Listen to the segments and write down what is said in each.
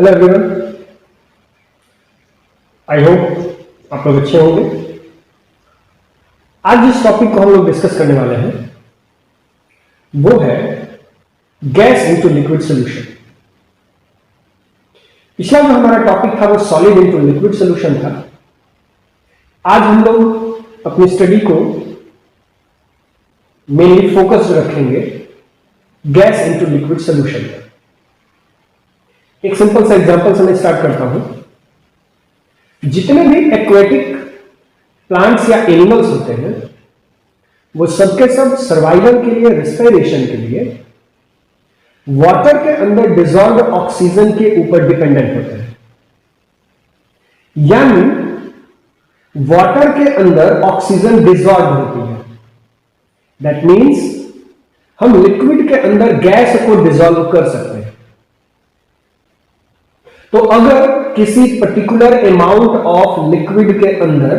Hello everyone, I hope आप लोग अच्छे होंगे। आज जिस टॉपिक को हम लोग डिस्कस करने वाले हैं वो है गैस इनटू लिक्विड सॉल्यूशन। पिछला जो हमारा टॉपिक था वो सॉलिड इनटू लिक्विड सॉल्यूशन था। आज हम लोग अपनी स्टडी को मेनली फोकस रखेंगे गैस इनटू लिक्विड सॉल्यूशन पर। एक सिंपल सा एग्जांपल से मैं स्टार्ट करता हूं। जितने भी एक्वेटिक प्लांट्स या एनिमल्स होते हैं वो सबके सब सर्वाइवल के लिए, रेस्पिरेशन के लिए वाटर के अंदर डिसॉल्व्ड ऑक्सीजन के ऊपर डिपेंडेंट होते हैं। यानी वाटर के अंदर ऑक्सीजन डिसॉल्व होती है। दैट मीन्स हम लिक्विड के अंदर गैस को डिसॉल्व कर सकते हैं। तो अगर किसी पर्टिकुलर अमाउंट ऑफ लिक्विड के अंदर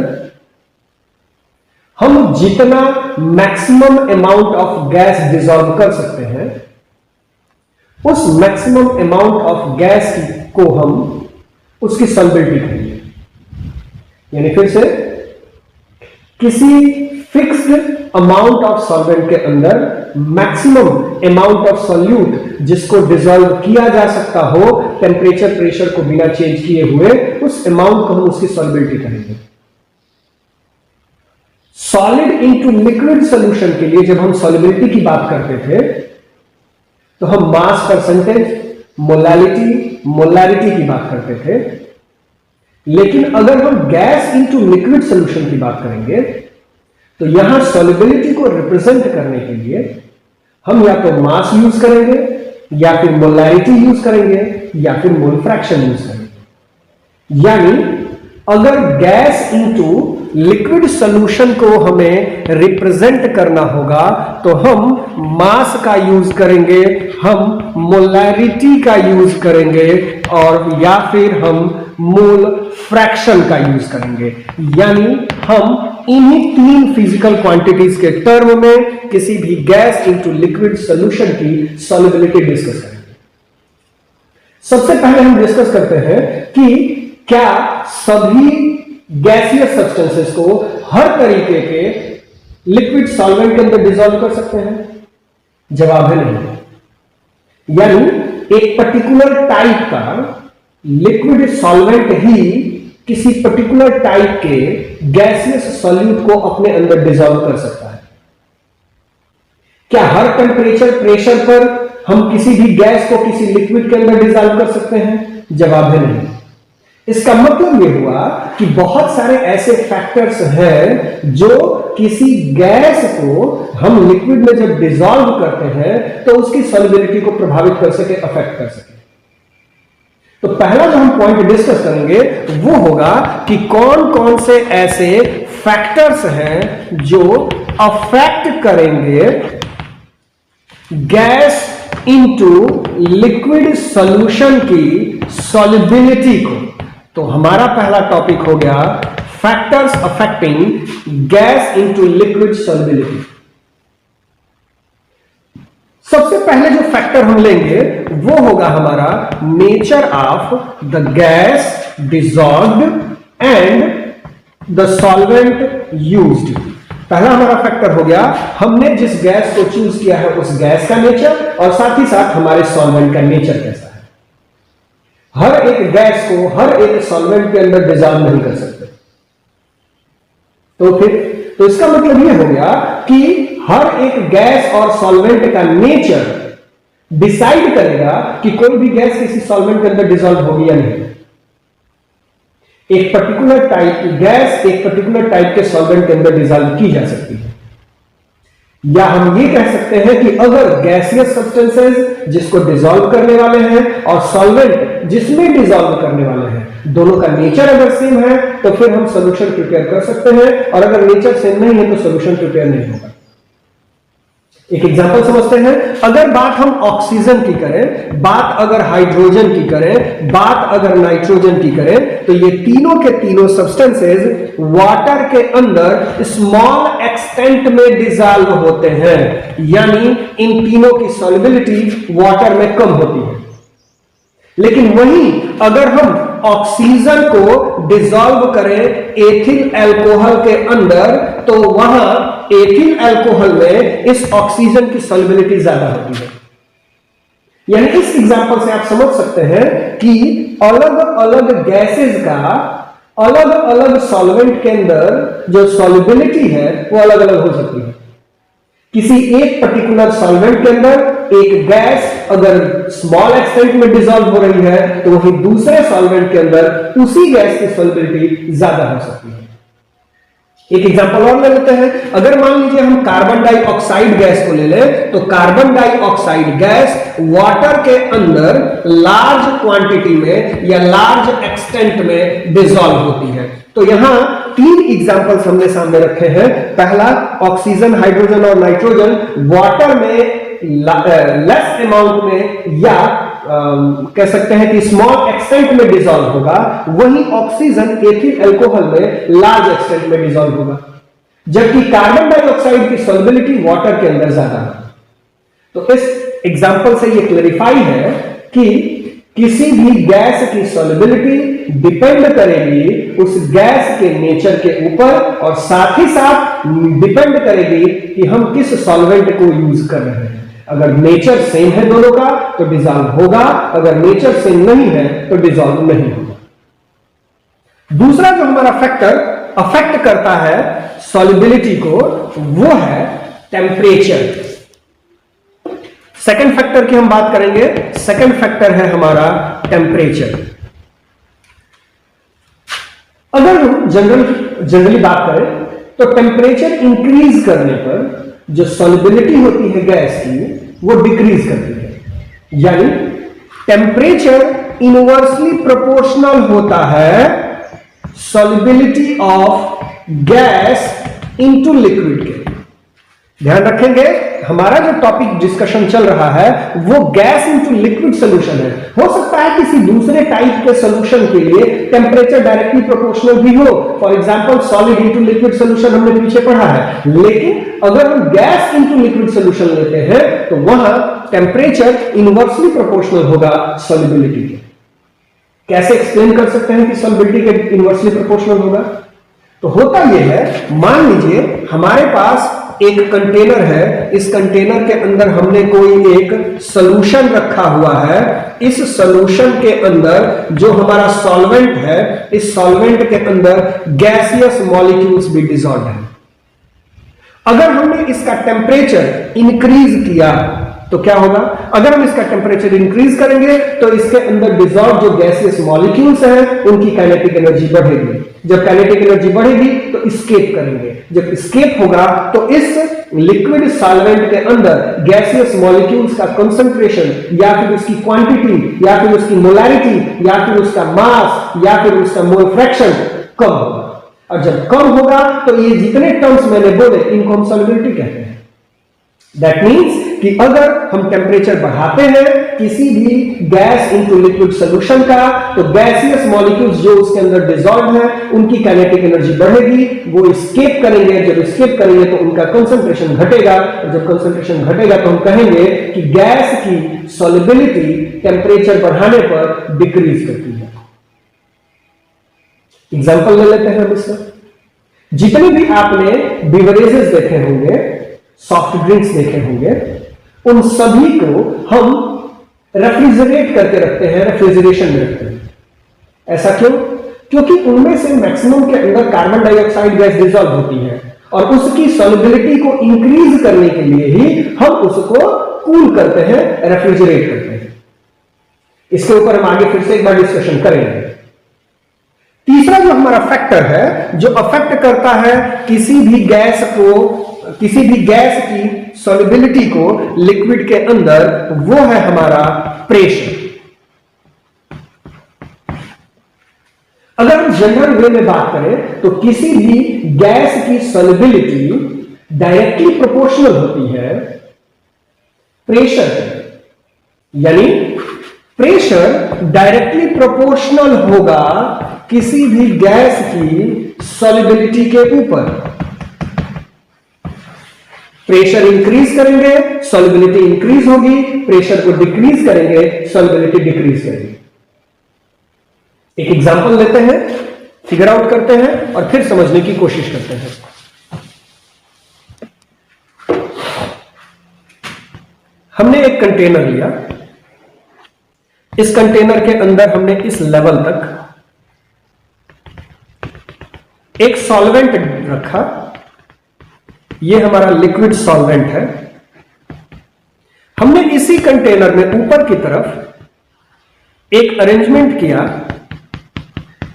हम जितना maximum amount of gas dissolve कर सकते हैं, उस मैक्सिमम अमाउंट ऑफ गैस को हम उसकी सॉल्युबिलिटी कहेंगे। यानी फिर से किसी फिक्स्ड अमाउंट ऑफ सॉल्वेंट के अंदर मैक्सिमम अमाउंट ऑफ सॉल्यूट जिसको डिसॉल्व किया जा सकता हो टेम्परेचर प्रेशर को बिना चेंज किए हुए, उस अमाउंट को हम उसकी सॉल्युबिलिटी कहेंगे। सॉलिड इनटू लिक्विड सॉल्यूशन के लिए जब हम सॉल्युबिलिटी की बात करते थे तो हम मास परसेंटेज, मोलारिटी की बात करते थे। लेकिन अगर हम गैस इनटू लिक्विड सॉल्यूशन की बात करेंगे तो यहां सॉल्युबिलिटी को रिप्रेजेंट करने के लिए हम या तो मास यूज करेंगे, या फिर मोलारिटी यूज करेंगे, या फिर मोल फ्रैक्शन यूज करेंगे। यानी अगर गैस इनटू लिक्विड सॉल्यूशन को हमें रिप्रेजेंट करना होगा तो हम मास का यूज करेंगे, हम मोलारिटी का यूज करेंगे, और या फिर हम मोल फ्रैक्शन का यूज करेंगे। यानी हम इन्हीं तीन फिजिकल क्वांटिटीज के टर्म में किसी भी गैस इनटू लिक्विड सॉल्यूशन की सॉल्युबिलिटी डिस्कस करेंगे। सबसे पहले हम डिस्कस करते हैं कि क्या सभी गैसियस सब्सटेंसेस को हर तरीके के लिक्विड सॉल्वेंट के अंदर डिसॉल्व कर सकते हैं? जवाब है नहीं। यानी एक पर्टिकुलर टाइप का लिक्विड सॉल्वेंट ही किसी पर्टिकुलर टाइप के गैसियस सॉल्यूट को अपने अंदर डिसॉल्व कर सकता है। क्या हर टेम्परेचर प्रेशर पर हम किसी भी गैस को किसी लिक्विड के अंदर डिसॉल्व कर सकते हैं? जवाब है नहीं। इसका मतलब यह हुआ कि बहुत सारे ऐसे फैक्टर्स हैं जो किसी गैस को हम लिक्विड में जब डिसॉल्व करते हैं तो उसकी सॉल्युबिलिटी को प्रभावित कर सके, अफेक्ट कर सके। तो पहला जो हम पॉइंट डिस्कस करेंगे वो होगा कि कौन कौन से ऐसे फैक्टर्स हैं जो अफेक्ट करेंगे गैस इनटू लिक्विड सॉल्यूशन की सॉल्युबिलिटी को। तो हमारा पहला टॉपिक हो गया factors affecting gas into liquid solubility. सबसे पहले जो फैक्टर हम लेंगे वो होगा हमारा nature of the gas dissolved and the solvent used. पहला हमारा फैक्टर हो गया हमने जिस गैस को चूज किया है उस गैस का नेचर, और साथ ही साथ हमारे सॉल्वेंट का नेचर कैसा है। हर एक गैस को हर एक सॉल्वेंट के अंदर डिसॉल्व नहीं कर सकते। तो इसका मतलब यह हो गया कि हर एक गैस और सॉल्वेंट का नेचर डिसाइड करेगा कि कोई भी गैस किसी सॉल्वेंट के अंदर डिसॉल्व होगी या नहीं। एक पर्टिकुलर टाइप की गैस एक पर्टिकुलर टाइप के सॉल्वेंट के अंदर डिसॉल्व की जा सकती है। या हम ये कह सकते हैं कि अगर गैसियस सब्सटेंसेस जिसको डिसॉल्व करने वाले हैं और सॉल्वेंट जिसमें डिसॉल्व करने वाले हैं, दोनों का नेचर अगर सेम है तो फिर हम सॉल्यूशन प्रिपेयर कर सकते हैं, और अगर नेचर सेम नहीं है तो सॉल्यूशन प्रिपेयर नहीं होगा। एक एग्जांपल समझते हैं। अगर बात हम ऑक्सीजन की करें, बात अगर हाइड्रोजन की करें, बात अगर नाइट्रोजन की करें, तो ये तीनों के तीनों सब्सटेंसेस वाटर के अंदर स्मॉल एक्सटेंट में डिसॉल्व होते हैं। यानी इन तीनों की सॉल्युबिलिटी वाटर में कम होती है। लेकिन वहीं अगर हम ऑक्सीजन को डिसॉल्व करें एथिल अल्कोहल के अंदर, तो वहां एथिल अल्कोहल में इस ऑक्सीजन की सॉल्युबिलिटी ज्यादा होती है। यानी इस एग्जांपल से आप समझ सकते हैं कि अलग अलग गैसेस का अलग अलग सॉल्वेंट के अंदर जो सॉल्युबिलिटी है वो अलग अलग हो सकती है। किसी एक पर्टिकुलर सॉल्वेंट के अंदर एक गैस अगर स्मॉल एक्सटेंट में डिसॉल्व हो रही है, तो वहीं दूसरे सॉल्वेंट के अंदर उसी गैस की सॉल्युबिलिटी ज्यादा हो सकती है। एक एग्जांपल और ले लेते हैं। अगर मान लीजिए हम कार्बन डाइऑक्साइड गैस को ले लें, तो कार्बन डाइऑक्साइड गैस वाटर के अंदर लार्ज क्वांटिटी में या लार्ज एक्सटेंट में डिसॉल्व होती है। तो यहां तीन एग्जांपल्स हमने सामने रखे हैं। पहला, ऑक्सीजन, हाइड्रोजन और नाइट्रोजन वाटर में लेस अमाउंट में या कह सकते हैं कि स्मॉल एक्सटेंट में डिसॉल्व होगा, वहीं ऑक्सीजन एथिल अल्कोहल में लार्ज एक्सटेंट में डिसॉल्व होगा, जबकि कार्बन डाइऑक्साइड की सॉल्युबिलिटी वाटर के अंदर ज्यादा है। तो इस एग्जांपल से यह क्लैरिफाई है कि किसी भी गैस की सॉल्युबिलिटी डिपेंड करेगी उस गैस के नेचर के ऊपर, और साथ ही साथ डिपेंड करेगी कि हम किस सॉल्वेंट को यूज कर रहे हैं। अगर नेचर सेम है दोनों का तो डिसॉल्व होगा, अगर नेचर सेम नहीं है तो डिसॉल्व नहीं होगा। दूसरा जो हमारा फैक्टर अफेक्ट करता है सॉल्युबिलिटी को, वो है टेम्परेचर। सेकंड फैक्टर की हम बात करेंगे। सेकंड फैक्टर है हमारा टेम्परेचर। अगर हम जनरली बात करें तो टेम्परेचर इंक्रीज करने पर जो सॉल्युबिलिटी होती है गैस की वो डिक्रीज करती है। यानी टेम्परेचर इनवर्सली प्रोपोर्शनल होता है solubility of gas into liquid के। ध्यान रखेंगे, हमारा जो टॉपिक डिस्कशन चल रहा है वो गैस इनटू लिक्विड सॉल्यूशन है। हो सकता है किसी दूसरे टाइप के सॉल्यूशन के लिए टेम्परेचर डायरेक्टली प्रोपोर्शनल भी हो, for example solid into liquid solution हमने पीछे पढ़ा है। लेकिन अगर हम गैस इनटू लिक्विड सॉल्यूशन लेते हैं तो वहां टेम्परेचर इनवर्सली प्रोपोर्शनल होगा सॉल्युबिलिटी के। कैसे एक्सप्लेन कर सकते हैं कि सॉल्युबिलिटी के इनवर्सली प्रोपोर्शनल होगा? तो होता यह है, मान लीजिए हमारे पास एक कंटेनर है, इस कंटेनर के अंदर हमने कोई एक सॉल्यूशन रखा हुआ है। इस सॉल्यूशन के अंदर जो हमारा सॉल्वेंट है, इस सॉल्वेंट के अंदर गैसियस मॉलिक्यूल्स भी डिसॉल्व है। अगर हमने इसका टेम्परेचर इंक्रीज किया तो क्या होगा? अगर हम इसका टेम्परेचर इंक्रीज करेंगे तो इसके अंदर डिसॉल्व जो गैसियस मॉलिक्यूल्स हैं उनकी काइनेटिक एनर्जी बढ़ेगी। जब काइनेटिक एनर्जी बढ़ेगी तो एस्केप करेंगे। जब एस्केप होगा तो इस लिक्विड सॉल्वेंट के अंदर गैसियस मॉलिक्यूल्स का कंसंट्रेशन या फिर उसकी क्वांटिटी या फिर उसकी मोलैरिटी या फिर उसका मास या फिर उसका मोल फ्रैक्शन कम होगा। और जब कम होगा तो ये जितने टर्म्स मैंने बोले इनको हम सॉल्युबिलिटी कहते हैं। दैट मीन्स कि अगर हम टेम्परेचर बढ़ाते हैं किसी भी गैस इनटू लिक्विड सॉल्यूशन का, तो गैसियस मॉलिक्यूल्स जो उसके अंदर डिसॉल्व हैं उनकी काइनेटिक एनर्जी बढ़ेगी, वो एस्केप करेंगे। जब एस्केप करेंगे तो उनका कंसंट्रेशन घटेगा, और जब कंसंट्रेशन घटेगा तो हम कहेंगे कि गैस की सॉल्युबिलिटी टेम्परेचर बढ़ाने पर डिक्रीज करती है। एग्जांपल ले लेते हैं हम इसका। जितने भी आपने बिवरेजेस देखे होंगे, सॉफ्ट ड्रिंक्स देखे होंगे, उन सभी को हम रेफ्रिजरेट करके रखते हैं, रेफ्रिजरेशन में रखते हैं। ऐसा क्यों? क्योंकि उनमें से मैक्सिमम के अंदर कार्बन डाइऑक्साइड गैस डिसॉल्व होती है, और उसकी सॉल्युबिलिटी को इंक्रीज करने के लिए ही हम उसको कूल करते हैं, रेफ्रिजरेट करते हैं। इसके ऊपर हम आगे फिर से एक बार डिस्कशन करेंगे। तीसरा जो हमारा फैक्टर है जो अफेक्ट करता है किसी भी गैस की सॉल्युबिलिटी को लिक्विड के अंदर, वो है हमारा प्रेशर। अगर हम जनरल वे में बात करें तो किसी भी गैस की सॉल्युबिलिटी डायरेक्टली प्रोपोर्शनल होती है प्रेशर से। यानी प्रेशर डायरेक्टली प्रोपोर्शनल होगा किसी भी गैस की सॉल्युबिलिटी के ऊपर। प्रेशर इंक्रीज करेंगे, सॉल्युबिलिटी इंक्रीज होगी, प्रेशर को डिक्रीज करेंगे, सॉल्युबिलिटी डिक्रीज करेगी। एक एग्जांपल लेते हैं, फिगर आउट करते हैं और फिर समझने की कोशिश करते हैं। हमने एक कंटेनर लिया, इस कंटेनर के अंदर हमने इस लेवल तक एक सॉल्वेंट रखा, यह हमारा लिक्विड सॉल्वेंट है। हमने इसी कंटेनर में ऊपर की तरफ एक अरेंजमेंट किया,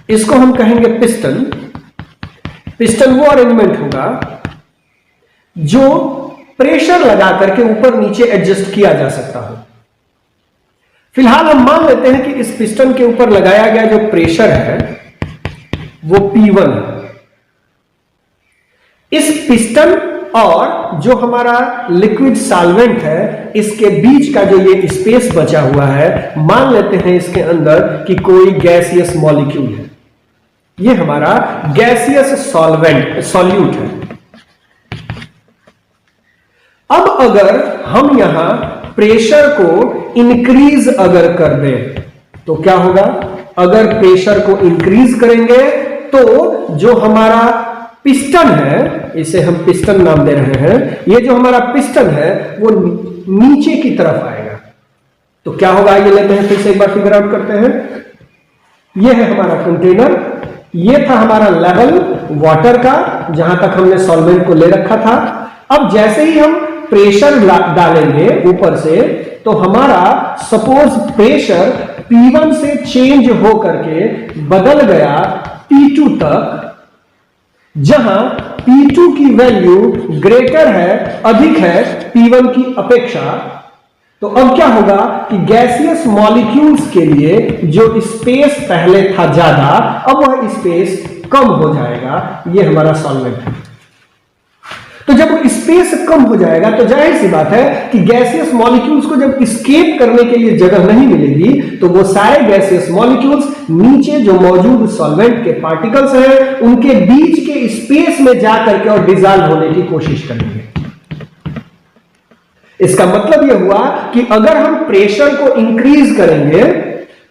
इसको हम कहेंगे पिस्टन। पिस्टन वो अरेंजमेंट होगा जो प्रेशर लगा करके ऊपर नीचे एडजस्ट किया जा सकता हो। फिलहाल हम मान लेते हैं कि इस पिस्टन के ऊपर लगाया गया जो प्रेशर है वो P1 है। इस पिस्टन और जो हमारा लिक्विड सॉल्वेंट है, इसके बीच का जो ये स्पेस बचा हुआ है, मान लेते हैं इसके अंदर कि कोई गैसियस मॉलिक्यूल है। ये हमारा गैसियस सॉल्यूट है। अब अगर हम यहां प्रेशर को इंक्रीज अगर कर दें तो क्या होगा? अगर प्रेशर को इंक्रीज करेंगे तो जो हमारा पिस्टन है, इसे हम पिस्टन नाम दे रहे हैं, ये जो हमारा पिस्टन है वो नीचे की तरफ आएगा। तो क्या होगा, ये लेते हैं, फिर से एक बार फिगर आउट करते हैं। ये है हमारा कंटेनर, ये था हमारा लेवल वाटर का जहां तक हमने सॉल्वेंट को ले रखा था। अब जैसे ही हम प्रेशर डालेंगे ऊपर से, तो हमारा सपोज प्रेशर P1 से चेंज हो करके बदल गया P2 तक, जहां P2 की वैल्यू ग्रेटर है, अधिक है P1 की अपेक्षा। तो अब क्या होगा कि गैसियस मॉलिक्यूल्स के लिए जो स्पेस पहले था ज्यादा, अब वह स्पेस कम हो जाएगा। ये हमारा सॉल्वेंट है। तो जब स्पेस कम हो जाएगा तो जाहिर सी बात है कि गैसियस मॉलिक्यूल्स को जब एस्केप करने के लिए जगह नहीं मिलेगी, तो वो सारे गैसियस मॉलिक्यूल्स नीचे जो मौजूद सॉल्वेंट के पार्टिकल्स हैं उनके बीच के स्पेस में जाकर के और डिसॉल्व होने की कोशिश करेंगे। इसका मतलब यह हुआ कि अगर हम प्रेशर को इंक्रीज करेंगे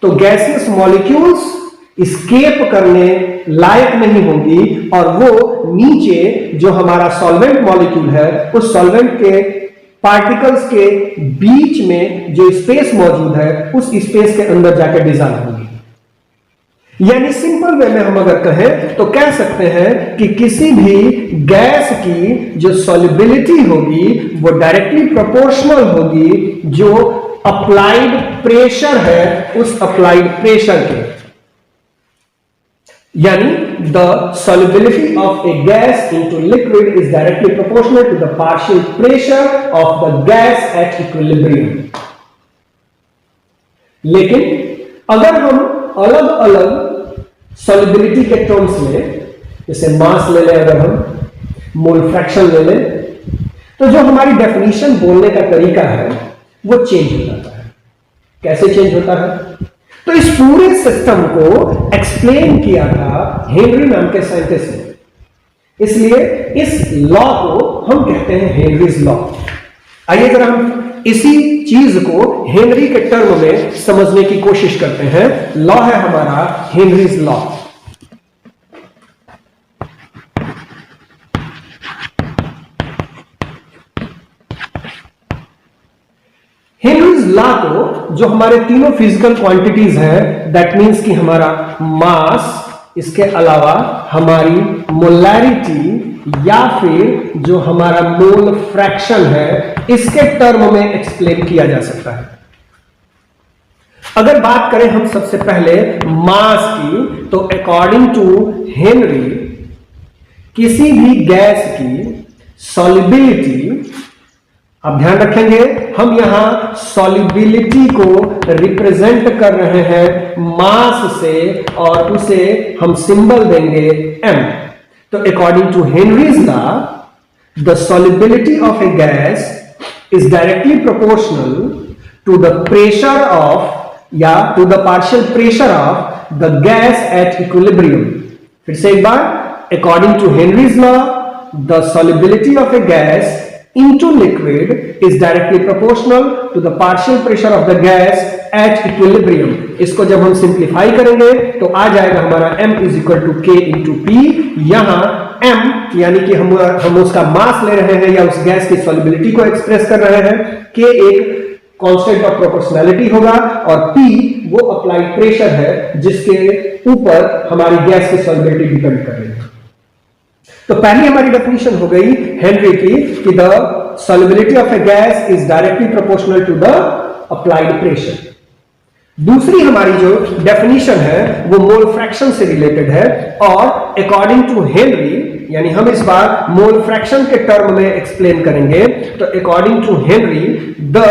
तो गैसियस मॉलिक्यूल्स एस्केप करने लायक नहीं होंगी और वो नीचे जो हमारा सॉल्वेंट मॉलिक्यूल है उस सॉल्वेंट के पार्टिकल्स के बीच में जो स्पेस मौजूद है उस स्पेस के अंदर जाकर डिसॉल्व होंगी। यानी सिंपल वे में हम अगर कहें तो कह सकते हैं कि किसी भी गैस की जो सॉल्युबिलिटी होगी वो डायरेक्टली प्रोपोर्शनल होगी जो अप्लाइड प्रेशर है उस अप्लाइड प्रेशर के। यानी the solubility of a gas into liquid is directly proportional to the partial pressure of the gas at equilibrium। लेकिन अगर हम अलग अलग solubility के टर्म्स में, जैसे मास ले लें, अगर हम मोल फ्रैक्शन ले लें, तो जो हमारी डेफिनेशन बोलने का तरीका है वो चेंज हो जाता है। कैसे चेंज होता है? तो इस पूरे सिस्टम को एक्सप्लेन किया था हेनरी नाम के साइंटिस्ट ने, इसलिए इस लॉ को हम कहते हैं हेनरीज लॉ। आइए जरा हम इसी चीज को हेनरी के टर्म में समझने की कोशिश करते हैं। लॉ है हमारा हेनरीज लॉ। हेनरीज लॉ को जो हमारे तीनों फिजिकल क्वांटिटीज हैं, दैट मींस कि हमारा मास, इसके अलावा हमारी मोलैरिटी या फिर जो हमारा मोल फ्रैक्शन है, इसके टर्म में एक्सप्लेन किया जा सकता है। अगर बात करें हम सबसे पहले मास की, तो अकॉर्डिंग टू हेनरी किसी भी गैस की सॉल्युबिलिटी, अब ध्यान रखेंगे हम यहां सॉल्युबिलिटी को रिप्रेजेंट कर रहे हैं मास से और उसे हम सिंबल देंगे m। तो according to Henry's law, the solubility of a gas is directly proportional to the pressure of या to the partial pressure of the gas at equilibrium. फिर से एक बार, according to Henry's law, the solubility of a gas into liquid is directly proportional to the partial pressure of the gas at equilibrium. इसको जब हम simplify करेंगे तो आ जाएगा हमारा m is equal to k into P. यहां m यानी कि हम उसका मास ले रहे हैं या उस गैस की सॉल्युबिलिटी को एक्सप्रेस कर रहे हैं, k एक कांस्टेंट ऑफ प्रोपोर्शनैलिटी होगा और p वो अप्लाइड प्रेशर है जिसके ऊपर हमारी गैस की सॉल्युबिलिटी डिपेंड कर रही है। तो पहली हमारी डेफिनेशन हो गई हेनरी की कि the solubility of a gas is directly proportional to the applied pressure. दूसरी हमारी जो डेफिनेशन है वो मोल फ्रैक्शन से रिलेटेड है और अकॉर्डिंग टू हेनरी, यानी हम इस बार मोल फ्रैक्शन के टर्म में एक्सप्लेन करेंगे, तो according to Henry the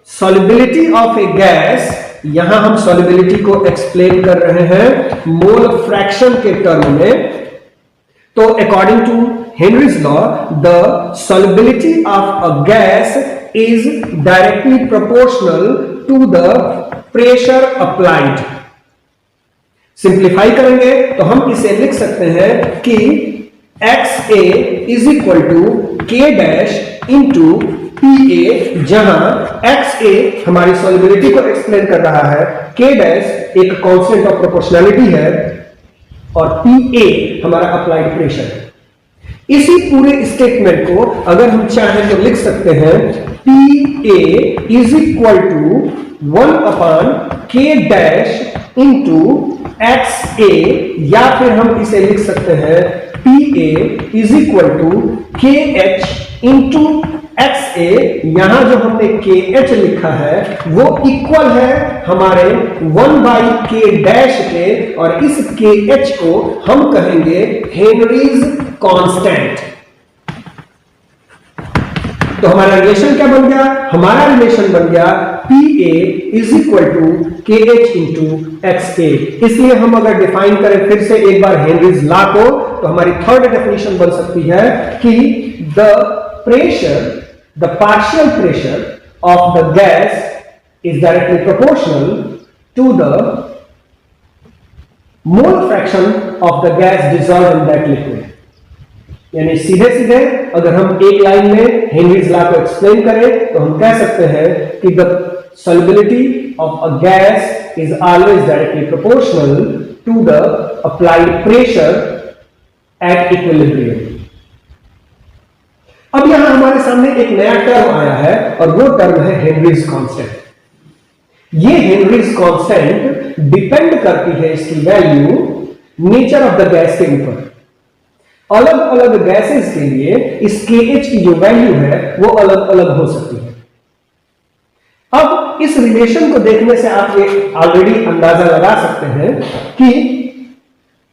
solubility of a gas, यहां हम सॉल्युबिलिटी को एक्सप्लेन कर रहे हैं मोल फ्रैक्शन के टर्म में। तो according to Henry's law, the solubility of a gas is directly proportional to the pressure applied. Simplify करेंगे तो हम इसे लिख सकते हैं कि XA is equal to K dash into PA, जहां XA हमारी सॉल्युबिलिटी को एक्सप्लेन कर रहा है, K dash एक कांस्टेंट ऑफ प्रोपोर्शनैलिटी है और PA हमारा अप्लाइड प्रेशर है। इसी पूरे स्टेटमेंट को अगर हम चाहें तो लिख सकते हैं PA is equal to 1 upon K dash into XA, या फिर हम इसे लिख सकते हैं PA is equal to KH into XA। यहां जो हमने KH लिखा है वो इक्वल है हमारे 1 बाई K डैश के, और इस KH को हम कहेंगे हेनरीज कांस्टेंट। तो हमारा रिलेशन क्या बन गया? हमारा रिलेशन बन गया PA is equal to KH into XA। इसलिए हम अगर डिफाइन करें फिर से एक बार हेनरीज लॉ को, तो हमारी थर्ड डेफिनेशन बन सकती है कि the pressure, the partial pressure of the gas is directly proportional to the mole fraction of the gas dissolved in that liquid. यानी सीधे सीधे अगर हम एक लाइन में हेनरीज लॉ को एक्सप्लेन करें तो हम कह सकते हैं कि the solubility of a gas is always directly proportional to the applied pressure at equilibrium. अब यहां हमारे सामने एक नया टर्म आया है और वो टर्म है हेनरीज कांस्टेंट। ये हेनरीज कांस्टेंट डिपेंड करती है इसकी value nature of the gas के ऊपर। अलग अलग गैसेस के लिए इस KH की जो वैल्यू है वो अलग अलग हो सकती है। अब इस रिलेशन को देखने से आप ये ऑलरेडी अंदाजा लगा सकते हैं कि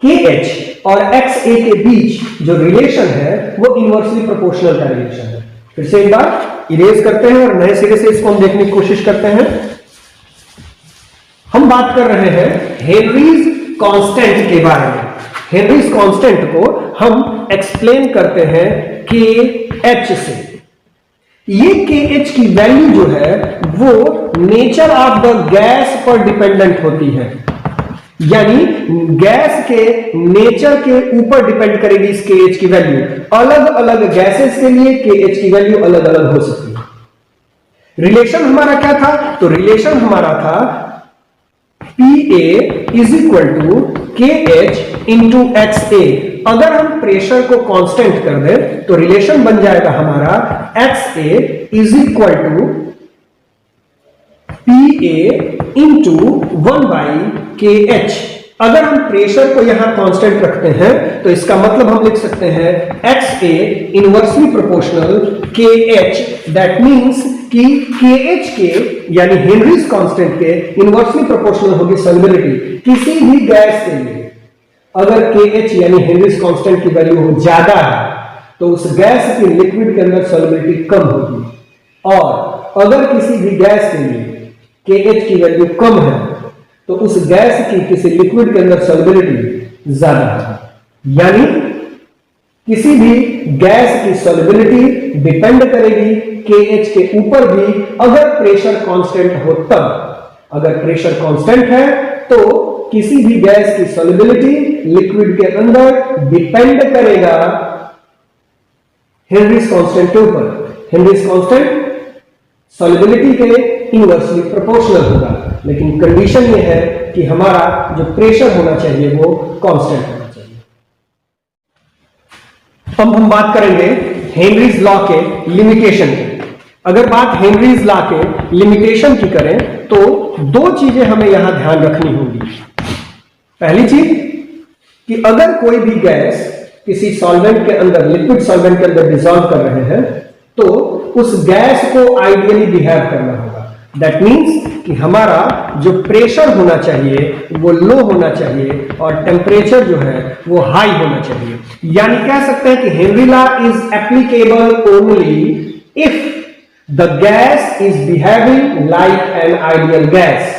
KH और XA के बीच जो रिलेशन है वो इनवर्सली प्रोपोर्शनल का रिलेशन है। फिर से एक बार इरेज करते हैं और नए सिरे से इसको हम देखने की कोशिश करते हैं। हम बात कर रहे हैं हेनरीज कांस्टेंट के बारे में। हेनरीज कांस्टेंट को हम एक्सप्लेन करते हैं KH से। ये KH की वैल्यू जो है वो नेचर ऑफ द गैस पर डिपेंडेंट होती है, यानी गैस के नेचर के ऊपर डिपेंड करेगी इस KH की वैल्यू। अलग अलग गैसेस के लिए KH की वैल्यू अलग अलग हो सकती है। रिलेशन हमारा क्या था? तो रिलेशन हमारा था PA is equal to KH into XA। अगर हम प्रेशर को कांस्टेंट कर दें तो रिलेशन बन जाएगा हमारा XA is equal to PA into 1 by KH। अगर हम प्रेशर को यहां कांस्टेंट रखते हैं तो इसका मतलब हम लिख सकते हैं XA inversely proportional KH। That means कि KH के यानी हेनरीज कांस्टेंट के इनवर्सली प्रोपोर्शनल होगी सॉल्युबिलिटी किसी भी गैस के लिए। अगर KH यानी हेनरीज कांस्टेंट की वैल्यू ज्यादा है तो उस गैस की लिक्विड के अंदर सॉल्युबिलिटी कम होगी, और अगर किसी भी गैस के लिए KH की वैल्यू कम है तो उस गैस की किसी लिक्विड के अंदर सॉल्युबिलिटी ज्यादा है। यानी किसी भी गैस की सॉल्युबिलिटी डिपेंड करेगी KH के ऊपर भी, अगर प्रेशर कांस्टेंट हो तब। अगर प्रेशर कांस्टेंट है तो किसी भी गैस की सॉल्युबिलिटी लिक्विड के अंदर डिपेंड करेगा हेनरीज कांस्टेंट के ऊपर। हेनरीज कांस्टेंट सॉल्युबिलिटी के इनवर्सली प्रोपोर्शनल होगा, लेकिन कंडीशन ये है कि हमारा जो प्रेशर होना चाहिए वो कांस्टेंट होना चाहिए। अब हम बात करेंगे हेनरीज लॉ के लिमिटेशन की। अगर बात हेनरीज लॉ के लिमिटेशन की करें तो दो चीजें हमें यहां ध्यान रखनी होगी। पहली चीज कि अगर कोई भी गैस किसी सॉल्वेंट के अंदर, लिक्विड सॉल्वेंट के अंदर डिसॉल्व कर रहे हैं तो उस गैस को आइडियली बिहेव करना होगा। दैट मीन्स कि हमारा जो प्रेशर होना चाहिए वो लो होना चाहिए और टेम्परेचर जो है वो हाई होना चाहिए। यानी कह सकते हैं कि Henry law is applicable only if the gas is behaving like an ideal gas,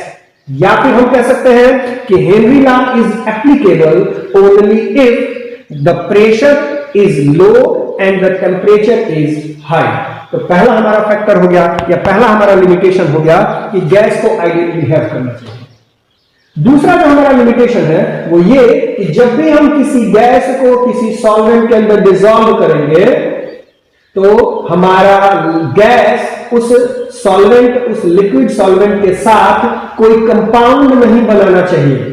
या फिर हम कह सकते हैं कि Henry law is applicable only if the pressure is low and the temperature is high. तो पहला हमारा फैक्टर हो गया या पहला हमारा लिमिटेशन हो गया कि गैस को आइडियली बिहेव करना चाहिए। दूसरा जो हमारा लिमिटेशन है वो ये कि जब भी हम किसी गैस को किसी सॉल्वेंट के अंदर डिसॉल्व करेंगे तो हमारा गैस उस सॉल्वेंट, उस लिक्विड सॉल्वेंट के साथ कोई कंपाउंड नहीं बनाना चाहिए।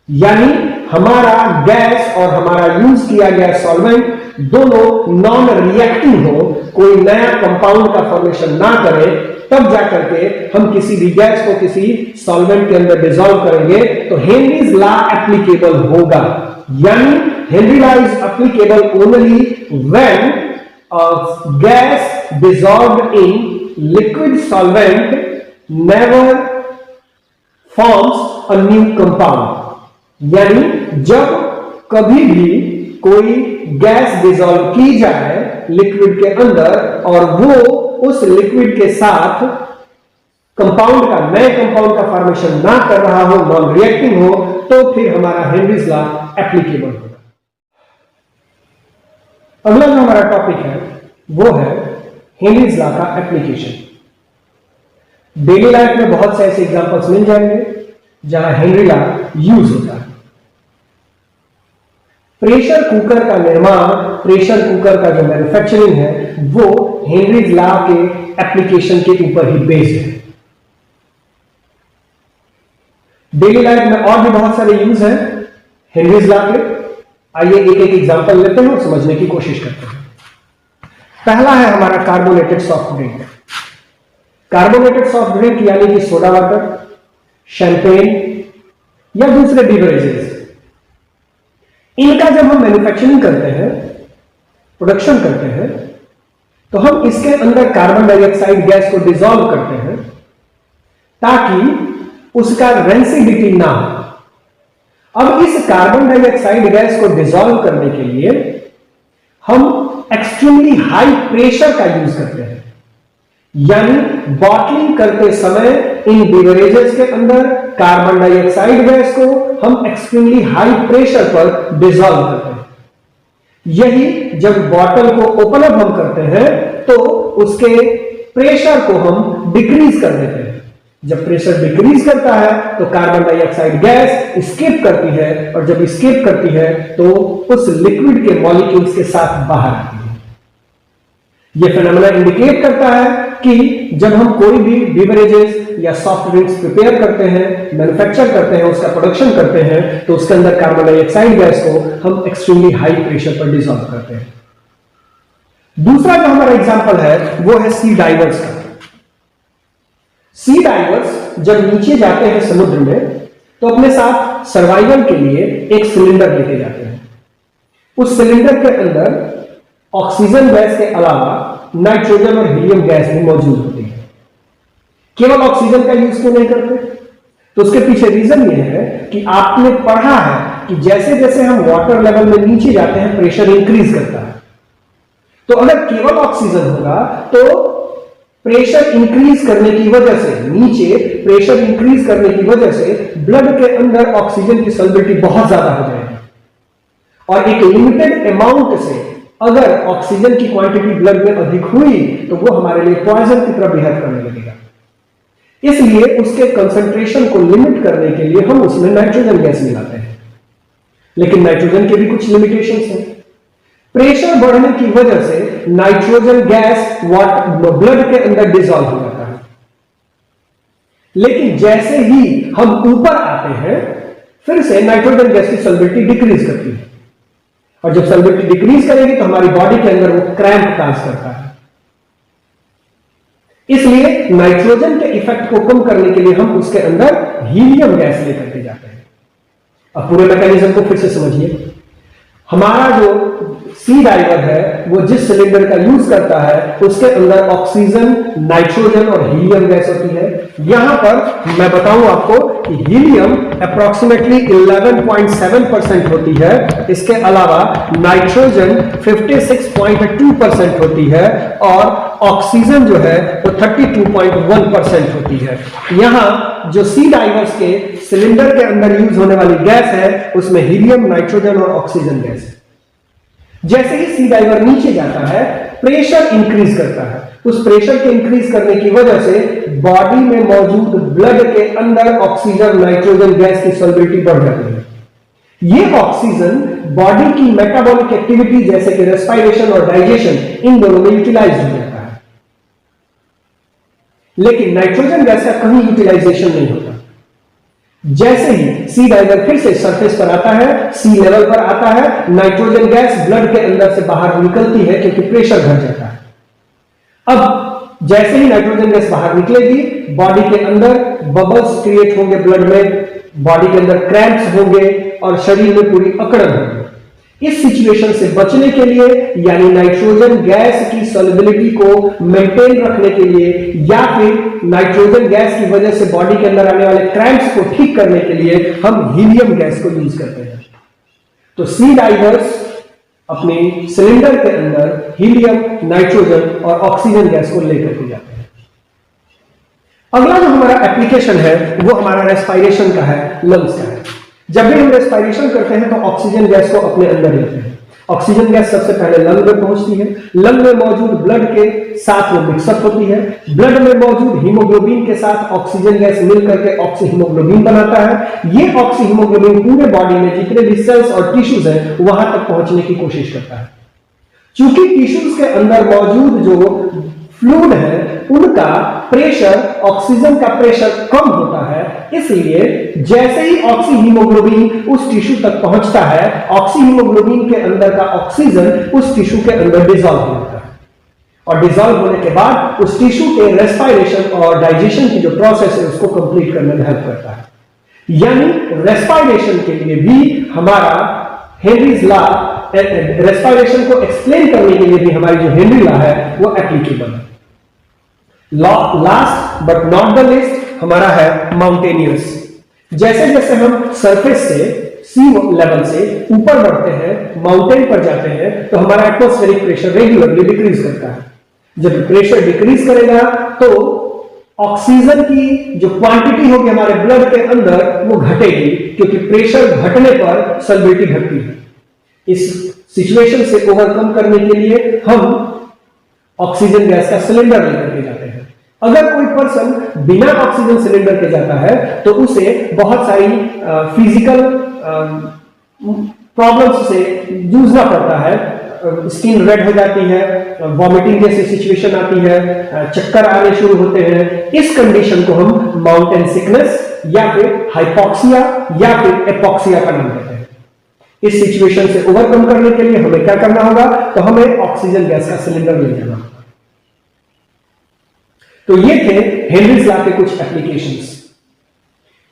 यानी हमारा गैस और हमारा यूज किया गया सॉल्वेंट दोनों नॉन रिएक्टिव हो, कोई नया कंपाउंड का फॉर्मेशन ना करे, तब जाकर के हम किसी भी गैस को किसी सॉल्वेंट के अंदर डिसॉल्व करेंगे तो हेनरीज लॉ एप्लीकेबल होगा। यानी Henry law is applicable only when gas dissolved in liquid solvent never forms a new compound। यानी जब कभी भी कोई गैस डिसॉल्व की जाए लिक्विड के अंदर और वो उस लिक्विड के साथ कंपाउंड का, नए कंपाउंड का फॉर्मेशन ना कर रहा हो, नॉन रिएक्टिव हो, तो फिर हमारा हेनरीज लॉ एप्लीकेबल होगा। अगला जो हमारा टॉपिक है वो है हेनरीज लॉ का एप्लीकेशन। डेली लाइफ में बहुत से ऐसे एग्जांपल्स मिल जाएंगे जहां हेनरी लॉ यूज होता है। प्रेशर कुकर का निर्माण, प्रेशर कुकर का जो मैन्युफैक्चरिंग है वो हेनरीज लॉ के एप्लीकेशन के ऊपर ही बेस्ड है। डेली लाइफ में और भी बहुत सारे यूज हैं हेनरीज लॉ के। आइए एक एक एग्जांपल लेते हैं और समझने की कोशिश करते हैं। पहला है हमारा carbonated soft drink. Carbonated soft drink यानी कि सोडा वाटर, शैंपेन या दूसरे बेवरेजेस, इनका जब हम मैन्युफैक्चरिंग करते हैं, प्रोडक्शन करते हैं, तो हम इसके अंदर कार्बन डाइऑक्साइड गैस को डिसॉल्व करते हैं ताकि उसका रेंसिडिटी ना हो। अब इस कार्बन डाइऑक्साइड गैस को डिसॉल्व करने के लिए हम एक्सट्रीमली हाई प्रेशर का यूज करते हैं। यानी बॉटलिंग करते समय इन बेवरेजेस के अंदर कार्बन डाइऑक्साइड गैस को हम एक्सट्रीमली हाई प्रेशर पर डिसॉल्व करते हैं। यही जब बॉटल को ओपन अप हम करते हैं तो उसके प्रेशर को हम डिक्रीज कर देते हैं। जब प्रेशर डिक्रीज करता है तो कार्बन डाइऑक्साइड गैस एस्केप करती है और जब एस्केप करती है तो उस लिक्विड के मॉलिक्यूल्स के साथ बाहर आती है। यह फिनोमेना इंडिकेट करता है कि जब हम कोई भी बेवरेजेस या सॉफ्ट ड्रिंक्स प्रिपेयर करते हैं, मैन्युफैक्चर करते हैं, उसका प्रोडक्शन करते हैं, तो उसके अंदर कार्बन डाइऑक्साइड गैस को हम एक्सट्रीमली हाई प्रेशर पर डिसॉल्व करते हैं। दूसरा जो हमारा एग्जांपल है वो है सी डाइवर्स का। सी डाइवर्स जब नीचे जाते हैं समुद्र में तो अपने साथ सर्वाइवल के लिए एक सिलेंडर लेके जाते हैं। उस सिलेंडर के अंदर ऑक्सीजन गैस के अलावा नाइट्रोजन और हीलियम गैस भी मौजूद होती है। केवल ऑक्सीजन का यूज क्यों नहीं करते? तो उसके पीछे रीजन यह है कि आपने पढ़ा है कि जैसे जैसे हम वाटर लेवल में नीचे जाते हैं प्रेशर इंक्रीज करता है। तो अगर केवल ऑक्सीजन होगा तो प्रेशर इंक्रीज करने की वजह से, नीचे प्रेशर इंक्रीज करने की वजह से ब्लड के अंदर ऑक्सीजन की सॉल्युबिलिटी बहुत ज्यादा हो जाएगी और एक लिमिटेड अमाउंट से अगर ऑक्सीजन की क्वांटिटी ब्लड में अधिक हुई तो वो हमारे लिए पॉइजन की तरह बिहेव करने लगेगा। इसलिए उसके कंसंट्रेशन को लिमिट करने के लिए हम उसमें नाइट्रोजन गैस मिलाते हैं। लेकिन नाइट्रोजन के भी कुछ लिमिटेशंस हैं। प्रेशर बढ़ने की वजह से नाइट्रोजन गैस ब्लड के अंदर डिसॉल्व हो जाता है। लेकिन जैसे ही हम ऊपर आते हैं फिर से नाइट्रोजन गैस की सॉल्बिलिटी डिक्रीज करती है, और जब सॉल्बिलिटी डिक्रीज करेगी तो हमारी बॉडी के अंदर वो क्रैम्प काज करता है। इसलिए नाइट्रोजन के इफेक्ट को कम करने के लिए हम उसके अंदर हीलियम गैस लेकर के जाते हैं। अब पूरे मैकेनिज्म को फिर से समझिए। हमारा जो सी डाइवर है वो जिस सिलेंडर का यूज करता है उसके अंदर ऑक्सीजन, नाइट्रोजन और हीलियम गैस होती है। यहां पर मैं बताऊं आपको कि हीलियम अप्रॉक्सीमेटली 11.7% होती है। इसके अलावा नाइट्रोजन 56.2% होती है और ऑक्सीजन जो है वो 32.1% होती है। यहां जो सी डाइवर्स के सिलेंडर के अंदर यूज होने वाली गैस है उसमें हीलियम, नाइट्रोजन और ऑक्सीजन गैस है। जैसे ही सी डाइवर नीचे जाता है प्रेशर इंक्रीज करता है। उस प्रेशर के इंक्रीज करने की वजह से बॉडी में मौजूद ब्लड के अंदर ऑक्सीजन, नाइट्रोजन गैस की सॉल्बिलिटी बढ़ जाती है। ये ऑक्सीजन बॉडी की मेटाबॉलिक एक्टिविटी जैसे कि रेस्पिरेशन और डाइजेशन इन दोनों में यूटिलाइज हो जाता है। लेकिन नाइट्रोजन गैस का कहीं यूटिलाइजेशन नहीं होता। जैसे ही सी डाइवर फिर से सरफेस पर आता है, सी लेवल पर आता है, नाइट्रोजन गैस ब्लड के अंदर से बाहर निकलती है क्योंकि प्रेशर घट जाता है। अब जैसे ही नाइट्रोजन गैस बाहर निकलेगी बॉडी के अंदर बबल्स क्रिएट होंगे, ब्लड में बॉडी के अंदर क्रैम्प्स होंगे और शरीर में पूरी अकड़न होगी। इस सिचुएशन से बचने के लिए यानी नाइट्रोजन गैस की सॉल्युबिलिटी को मेंटेन रखने के लिए या फिर नाइट्रोजन गैस की वजह से बॉडी के अंदर आने वाले क्रैम्प्स को ठीक करने के लिए हम हीलियम गैस को यूज करते हैं। तो सी डाइवर्स अपने सिलेंडर के अंदर हीलियम, नाइट्रोजन और ऑक्सीजन गैस को लेकर के जाते हैं। अगला जो हमारा एप्लीकेशन है वो हमारा रेस्पिरेशन का है, लंग्स का है। जब भी हम रेस्पिरेशन करते हैं तो ऑक्सीजन गैस को अपने अंदर लेते हैं। ऑक्सीजन गैस सबसे पहले लंग में पहुंचती है। लंग में मौजूद ब्लड के साथ वो मिक्सअप होती है। ब्लड में मौजूद हीमोग्लोबिन के साथ ऑक्सीजन गैस मिलकर के ऑक्सीहीमोग्लोबिन बनाता है। ये ऑक्सीहीमोग्लोबिन पूरे बॉडी में जितने भी सेल्स और टिश्यूज हैं वहां तक पहुंचने की कोशिश करता है। चूंकि टिश्यूज के अंदर मौजूद जो फ्लूइड है उनका प्रेशर, ऑक्सीजन का प्रेशर कम होता है, इसलिए जैसे ही ऑक्सीहीमोग्लोबिन उस टिश्यू तक पहुंचता है ऑक्सीहीमोग्लोबिन के अंदर का ऑक्सीजन उस टिश्यू के अंदर डिसॉल्व हो जाता है और डिसॉल्व होने के बाद उस टिश्यू के रेस्पिरेशन और डाइजेशन की जो प्रोसेस है उसको कंप्लीट करने में हेल्प करता है। यानी रेस्पिरेशन के लिए भी हमारा हेनरीज लॉ, रेस्पिरेशन को एक्सप्लेन करने के लिए भी हमारी जो हेनरी लॉ है वो एप्लीकेबल है। Last but not the list हमारा है माउंटेनियस। जैसे जैसे हम सरफेस से, सी लेवल से ऊपर बढ़ते हैं, माउंटेन पर जाते हैं तो हमारा एटमॉस्फेरिक प्रेशर रेगुलरली डिक्रीज करता है। जब प्रेशर डिक्रीज करेगा तो ऑक्सीजन की जो क्वांटिटी होगी हमारे ब्लड के अंदर वो घटेगी, क्योंकि प्रेशर घटने पर सॉल्बिलिटी घटती है। इस सिचुएशन से ओवरकम करने के लिए हम ऑक्सीजन गैस का सिलेंडर लेकर के जाते हैं। अगर कोई पर्सन बिना ऑक्सीजन सिलेंडर के जाता है तो उसे बहुत सारी फिजिकल प्रॉब्लम्स से जूझना पड़ता है। स्किन रेड हो जाती है, वॉमिटिंग जैसी सिचुएशन आती है, चक्कर आने शुरू होते हैं। इस कंडीशन को हम माउंटेन सिकनेस या फिर हाइपोक्सिया या फिर एपोक्सिया का नाम देते हैं। इस सिचुएशन से ओवरकम करने के लिए हमें क्या करना होगा, तो हमें ऑक्सीजन गैस का सिलेंडर ले जाना होगा। तो ये थे हेनरीज लॉ के कुछ एप्लीकेशंस।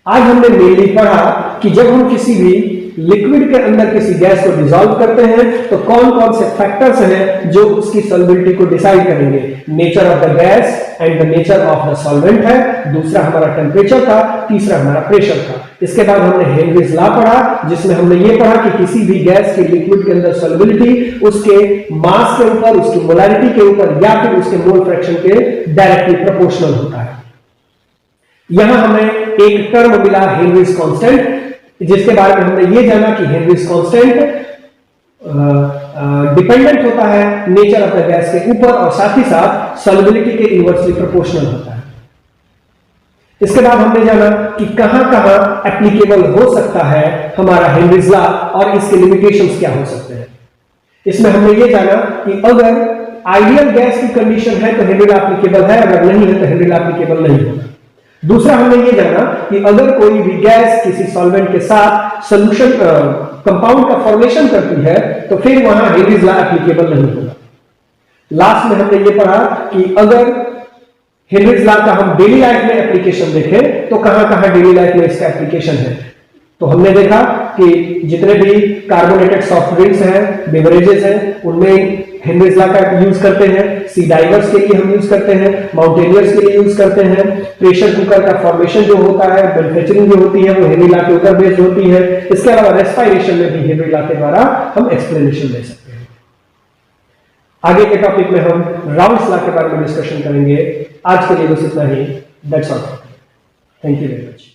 आज हमने मेनली पढ़ा कि जब हम किसी भी लिक्विड के अंदर किसी गैस को डिसॉल्व करते हैं तो कौन कौन से फैक्टर्स हैं जो उसकी सॉल्बिलिटी को डिसाइड करेंगे। Nature of the gas and the nature of the solvent है, दूसरा हमारा टेम्परेचर था, तीसरा हमारा प्रेशर था। इसके बाद हमने हेनरीज लॉ पढ़ा जिसमें हमने ये पढ़ा कि किसी भी गैस के लिक्विड के अंदर सॉल्बिलिटी उसके मास के ऊपर, उसकी मोलैरिटी के ऊपर या फिर उसके मोल फ्रैक्शन के डायरेक्टली प्रोपोर्शनल होता है। यहां हमें एक टर्म मिला हेनरीज कांस्टेंट, जिसके बारे में हमने ये जाना कि हेनरीज कांस्टेंट डिपेंडेंट होता है नेचर ऑफ द गैस के ऊपर और साथ ही साथ सॉल्युबिलिटी के इनवर्सली प्रोपोर्शनल होता है। इसके बाद हमने जाना कि कहां कहां एप्लीकेबल हो सकता है हमारा हेनरीज लॉ और इसके लिमिटेशंस क्या हो सकते हैं। इसमें हमने ये जाना कि अगर आइडियल गैस की कंडीशन है तो हेनरी लॉ एप्लीकेबल है, अगर नहीं है तो हेनरी लॉ एप्लीकेबल नहीं होगा। दूसरा हमने ये जाना कि अगर कोई भी गैस किसी सॉल्वेंट के साथ सॉल्यूशन कंपाउंड का फॉर्मेशन करती है तो फिर वहां हेनरीज लॉ एप्लीकेबल नहीं होगा। लास्ट में हमने ये पढ़ा कि अगर हेनरीज लॉ का हम डेली लाइफ में एप्लीकेशन देखें तो कहां कहां डेली लाइफ में इसका एप्लीकेशन है। तो हमने देखा कि जितने भी कार्बोनेटेड सॉफ्ट ड्रिंक्स हैं, बेवरेजेस हैं, उनमें हेनरीज लॉ का यूज करते हैं। सी डाइवर्स के लिए हम यूज करते हैं, माउंटेनियर्स के लिए यूज करते हैं। प्रेशर कुकर का फॉर्मेशन जो होता है, मैन्युफैक्चरिंग जो होती है वो हेनरी लॉ के ऊपर बेस्ड होती है। इसके अलावा रेस्पिरेशन में भी हेनरी लॉ के द्वारा हम एक्सप्लेनेशन दे सकते हैं। आगे के टॉपिक में हम राउल्स लॉ के बारे में डिस्कशन करेंगे। आज के लिए बस इतना ही। That's all. Thank you very much.